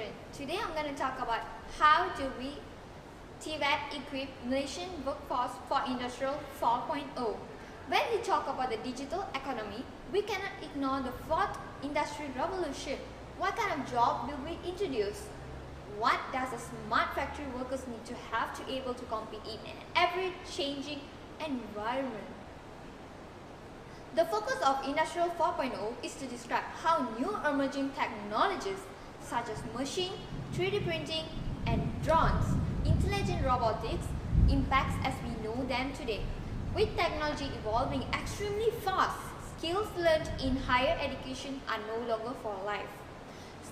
children. Today I'm going to talk about how do we Tvet equip Malaysian workforce for Industrial 4.0. When we talk about the digital economy, we cannot ignore the fourth industrial revolution. What kind of job will we introduce? What does a smart factory workers need to have to able to compete in an ever-changing environment? The focus of Industrial 4.0 is to describe how new emerging technologies such as machine, 3D printing, and drones, intelligent robotics impacts as we know them today. With technology evolving extremely fast, skills learned in higher education are no longer for life.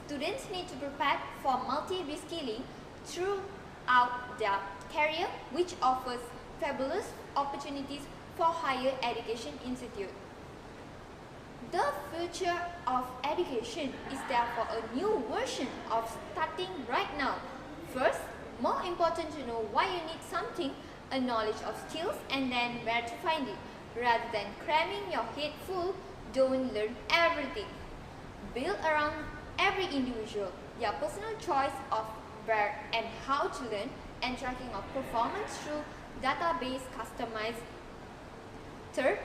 Students need to prepare for multi-reskilling throughout their career, which offers fabulous opportunities for higher education institute. The future of education is therefore a new version of starting right now. First, more important to know why you need something, a knowledge of skills, and then where to find it. Rather than cramming your head full, don't learn everything. Build around every individual their personal choice of where and how to learn, and tracking of performance through database customized. Third,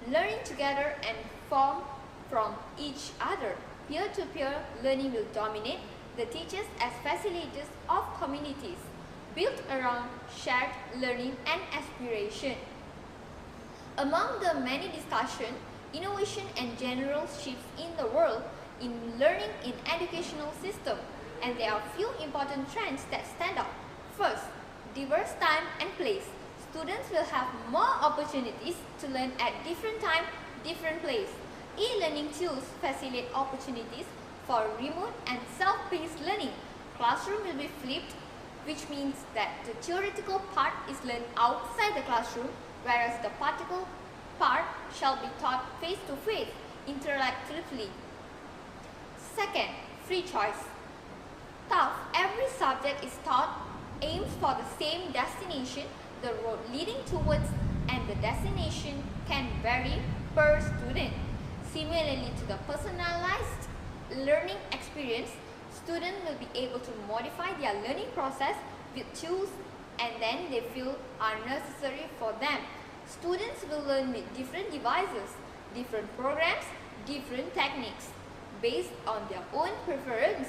learning together and form from each other. Peer-to-peer learning will dominate the teachers as facilitators of communities built around shared learning and aspiration. Among the many discussions, innovation and general shifts in the world in learning in educational system, and there are few important trends that stand out. First, diverse time and place. Students will have more opportunities to learn at different time, different place. E-learning tools facilitate opportunities for remote and self-paced learning. Classroom will be flipped, which means that the theoretical part is learned outside the classroom, whereas the practical part shall be taught face-to-face, interactively. Second, free choice. Thus, every subject is taught aims for the same destination. The road leading towards and the destination can vary per student. Similarly to the personalized learning experience, students will be able to modify their learning process with tools and then they feel are necessary for them. Students will learn with different devices, different programs, different techniques based on their own preference.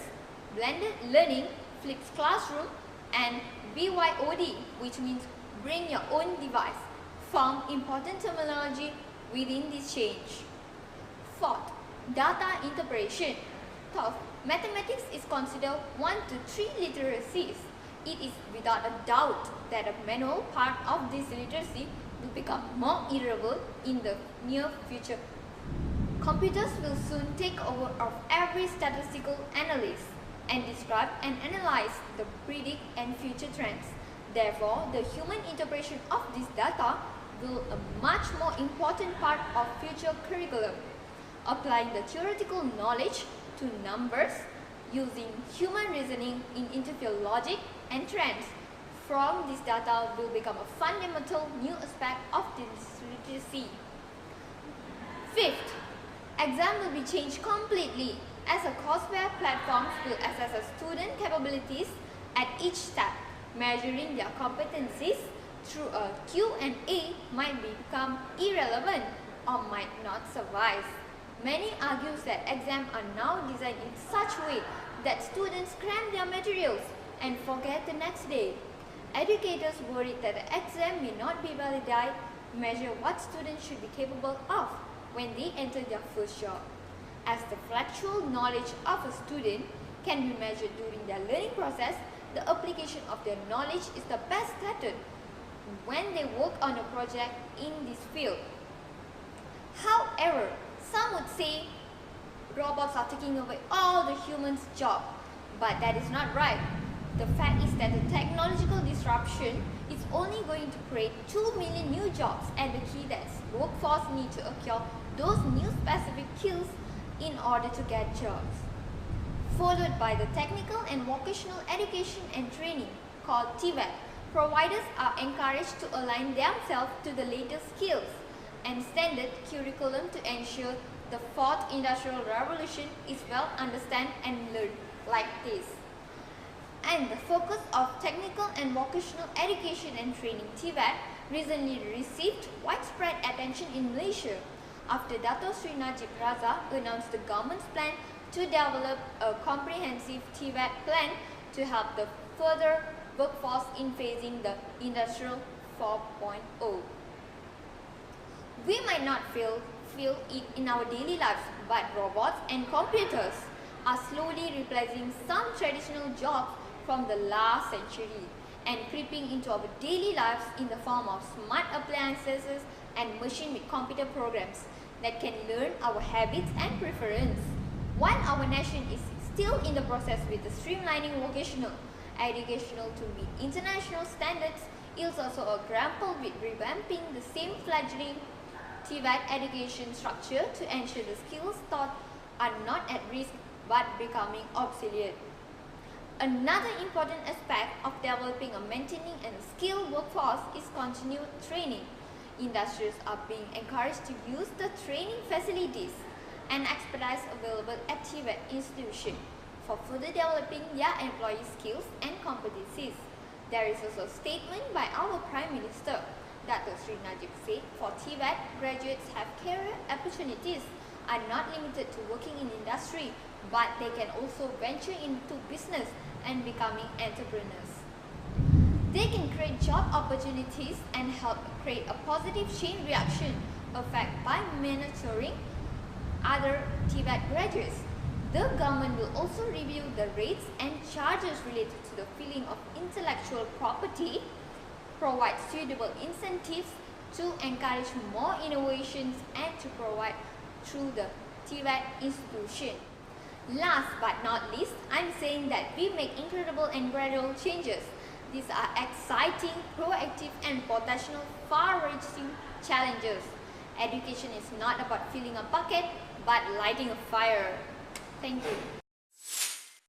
Blended learning, flipped classroom, and BYOD, which means bring your own device, form important terminology within this change. Fourth, data interpretation. Third, mathematics is considered 1 to 3 literacies. It is without a doubt that a manual part of this literacy will become more irrelevant in the near future. Computers will soon take over of every statistical analysis and describe and analyze the predict and future trends. Therefore, the human interpretation of this data will be a much more important part of future curriculum. Applying the theoretical knowledge to numbers using human reasoning in interfield logic and trends from this data will become a fundamental new aspect of this literacy. Fifth, exam will be changed completely as a courseware platforms will assess a student capabilities at each step. Measuring their competencies through a Q&A might become irrelevant or might not suffice. Many argue that exams are now designed in such a way that students cram their materials and forget the next day. Educators worry that the exam may not be valid measure what students should be capable of when they enter their first job. As the factual knowledge of a student can be measured during their learning process, the application of their knowledge is the best method when they work on a project in this field. However, some would say robots are taking away all the humans' job, but that is not right. The fact is that the technological disruption is only going to create 2 million new jobs, and the key that workforce need to acquire those new specific skills in order to get jobs. Followed by the technical and vocational education and training called Tvet. Providers are encouraged to align themselves to the latest skills and standard curriculum to ensure the fourth industrial revolution is well understood and learned. like this. And the focus of technical and vocational education and training (Tvet) recently received widespread attention in Malaysia after Dato Sri Najib Razak announced the government's plan to develop a comprehensive Tvet plan to help the further workforce in facing the Industrial 4.0. We might not feel it in our daily lives, but robots and computers are slowly replacing some traditional jobs from the last century and creeping into our daily lives in the form of smart appliances and machine with computer programs that can learn our habits and preference. While our nation is still in the process with the streamlining vocational educational to meet international standards, it is also a grapple with revamping the same fledgling Tvet education structure to ensure the skills taught are not at risk but becoming obsolete. Another important aspect of developing and maintaining a skilled workforce is continued training. Industries are being encouraged to use the training facilities and expertise available at Tvet institutions for further developing their employee skills and competencies. There is also a statement by our Prime Minister, Dato Sri Najib said, for Tvet, graduates have career opportunities are not limited to working in industry, but they can also venture into business and becoming entrepreneurs. They can create job opportunities and help create a positive chain reaction effect by mentoring other Tvet graduates. The government will also review the rates and charges related to the filing of intellectual property, provide suitable incentives to encourage more innovations and to provide through the Tvet institution. Last but not least, I'm saying that we make incredible and gradual changes. These are exciting, proactive and potential far-reaching challenges. Education is not about filling a bucket, but lighting a fire. Thank you.